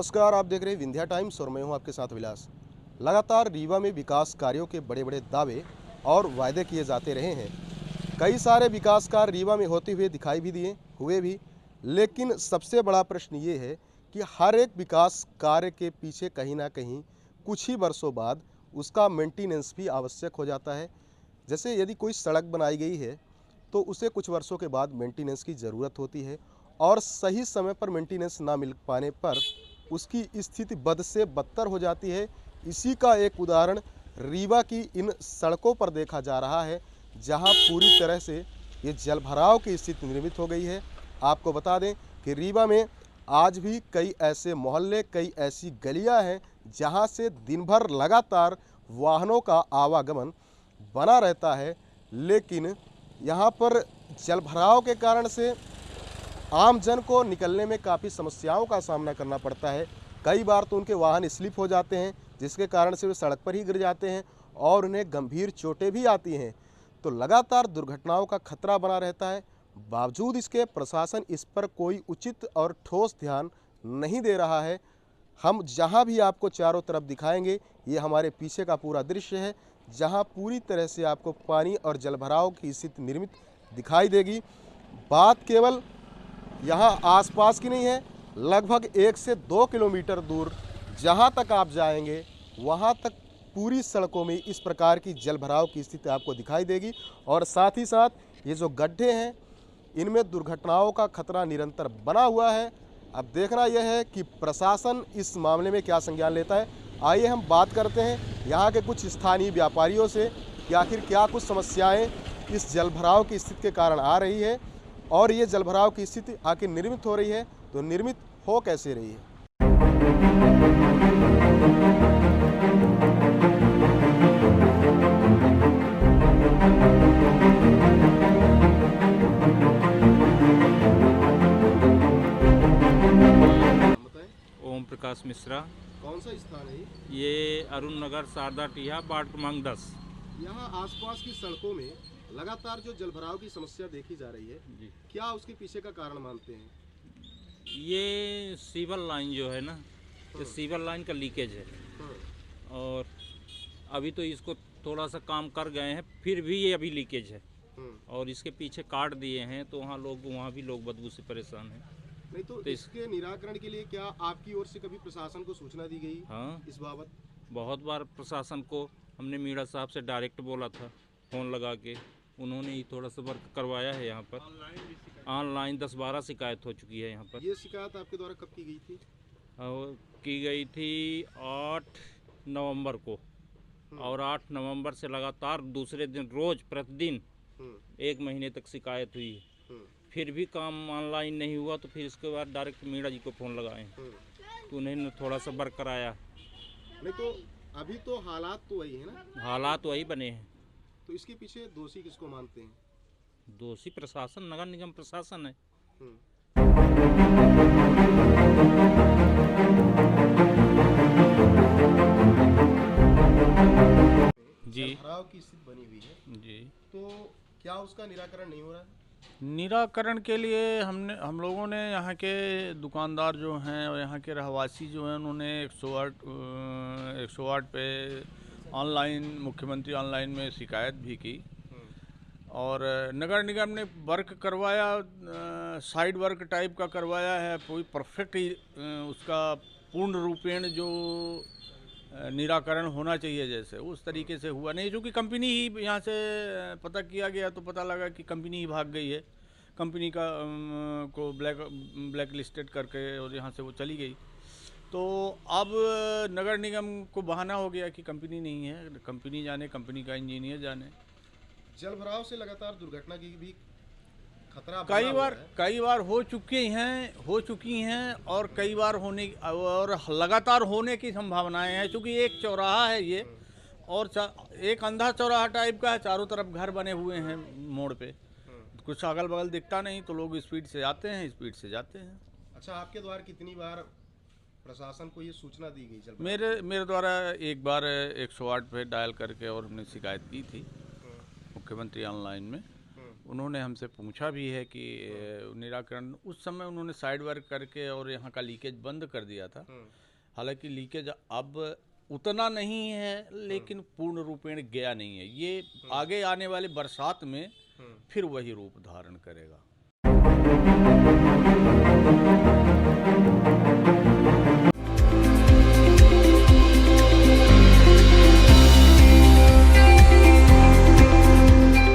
नमस्कार, आप देख रहे हैं विंध्या टाइम्स और मैं हूं आपके साथ विलास। लगातार रीवा में विकास कार्यों के बड़े बड़े दावे और वायदे किए जाते रहे हैं। कई सारे विकास कार्य रीवा में होते हुए दिखाई भी दिए हुए भी, लेकिन सबसे बड़ा प्रश्न ये है कि हर एक विकास कार्य के पीछे कहीं ना कहीं कुछ ही वर्षों बाद उसका मेंटेनेंस भी आवश्यक हो जाता है। जैसे यदि कोई सड़क बनाई गई है तो उसे कुछ वर्षों के बाद मेंटेनेंस की ज़रूरत होती है और सही समय पर मेंटेनेंस ना मिल पाने पर उसकी स्थिति बद से बदतर हो जाती है। इसी का एक उदाहरण रीवा की इन सड़कों पर देखा जा रहा है, जहां पूरी तरह से ये जलभराव की स्थिति निर्मित हो गई है। आपको बता दें कि रीवा में आज भी कई ऐसे मोहल्ले, कई ऐसी गलियां हैं जहां से दिन भर लगातार वाहनों का आवागमन बना रहता है, लेकिन यहाँ पर जलभराव के कारण से आम जन को निकलने में काफ़ी समस्याओं का सामना करना पड़ता है। कई बार तो उनके वाहन स्लिप हो जाते हैं, जिसके कारण से वे सड़क पर ही गिर जाते हैं और उन्हें गंभीर चोटें भी आती हैं। तो लगातार दुर्घटनाओं का खतरा बना रहता है। बावजूद इसके प्रशासन इस पर कोई उचित और ठोस ध्यान नहीं दे रहा है। हम जहां भी आपको चारों तरफ दिखाएंगे, ये हमारे पीछे का पूरा दृश्य है, जहां पूरी तरह से आपको पानी और जलभराव की स्थिति निर्मित दिखाई देगी। बात केवल यहाँ आसपास की नहीं है, लगभग 1 से 2 किलोमीटर दूर जहाँ तक आप जाएंगे वहाँ तक पूरी सड़कों में इस प्रकार की जलभराव की स्थिति आपको दिखाई देगी। और साथ ही साथ ये जो गड्ढे हैं, इनमें दुर्घटनाओं का खतरा निरंतर बना हुआ है। अब देखना यह है कि प्रशासन इस मामले में क्या संज्ञान लेता है। आइए हम बात करते हैं यहाँ के कुछ स्थानीय व्यापारियों से कि आखिर क्या कुछ समस्याएं इस जलभराव की स्थिति के कारण आ रही है और ये जलभराव की स्थिति आखिर निर्मित हो रही है तो निर्मित हो कैसे रही है। ओम प्रकाश मिश्रा। कौन सा स्थान है ये अरुण नगर शारदा टीहा वार्ड क्रमांक 10। यहाँ आसपास की सड़कों में लगातार जो जलभराव की समस्या देखी जा रही है जी, क्या उसके पीछे का कारण मानते हैं? ये सीवर लाइन जो है ना, ये सीवर लाइन का लीकेज है और अभी तो इसको थोड़ा सा काम कर गए हैं, फिर भी ये अभी लीकेज है और इसके पीछे काट दिए हैं तो वहाँ भी लोग बदबू से परेशान हैं। नहीं तो इसके निराकरण के लिए क्या आपकी ओर से कभी प्रशासन को सूचना दी गई? हाँ, इस बाबत बहुत बार प्रशासन को हमने मीणा साहब से डायरेक्ट बोला था, फ़ोन लगा के। उन्होंने ही थोड़ा सा वर्क करवाया है। यहाँ पर ऑनलाइन 10-12 शिकायत हो चुकी है यहाँ पर। ये शिकायत आपके द्वारा कब की गई थी? और की गई थी 8 नवंबर को और 8 नवंबर से लगातार दूसरे दिन रोज प्रतिदिन 1 महीने तक शिकायत हुई। फिर भी काम ऑनलाइन नहीं हुआ तो फिर इसके बाद डायरेक्ट मीणा जी को फ़ोन लगाए तो उन्होंने थोड़ा सा वर्क कराया। नहीं तो अभी तो हालात तो वही है ना? हालात वही बने हैं। तो इसके पीछे दोषी किसको मानते हैं? दोषी प्रशासन, नगर निगम प्रशासन है। जी, जलभराव की स्थिति बनी हुई है जी, तो क्या उसका निराकरण नहीं हो रहा है? निराकरण के लिए हम लोगों ने यहाँ के दुकानदार जो हैं और यहाँ के रहवासी जो हैं उन्होंने 108 पे ऑनलाइन मुख्यमंत्री ऑनलाइन में शिकायत भी की और नगर निगम ने वर्क करवाया, साइड वर्क टाइप का करवाया है। कोई परफेक्ट उसका पूर्ण रूपेण जो निराकरण होना चाहिए जैसे उस तरीके से हुआ नहीं, क्योंकि कंपनी ही यहाँ से पता किया गया तो पता लगा कि कंपनी ही भाग गई है। कंपनी का को ब्लैक लिस्टेड करके और यहाँ से वो चली गई। तो अब नगर निगम को बहाना हो गया कि कंपनी नहीं है, कंपनी जाने, कंपनी का इंजीनियर जाने। जलभराव से लगातार दुर्घटना की भी खतरा कई बार हो चुकी हैं और कई बार होने और लगातार होने की संभावनाएं हैं, क्योंकि एक चौराहा है ये और एक अंधा चौराहा टाइप का है, चारों तरफ घर बने हुए हैं मोड़ पे, कुछ अगल बगल दिखता नहीं तो लोग स्पीड से आते हैं, स्पीड से जाते हैं। अच्छा, आपके द्वारा कितनी बार प्रशासन को ये सूचना दी गई? मेरे द्वारा एक बार 108 पे डायल करके और हमने शिकायत की थी मुख्यमंत्री ऑनलाइन में, उन्होंने हमसे पूछा भी है कि निराकरण, उस समय उन्होंने साइड वर्क करके और यहाँ का लीकेज बंद कर दिया था। हालांकि लीकेज अब उतना नहीं है, लेकिन पूर्ण रूपेण गया नहीं है। ये आगे आने वाले बरसात में फिर वही रूप धारण करेगा।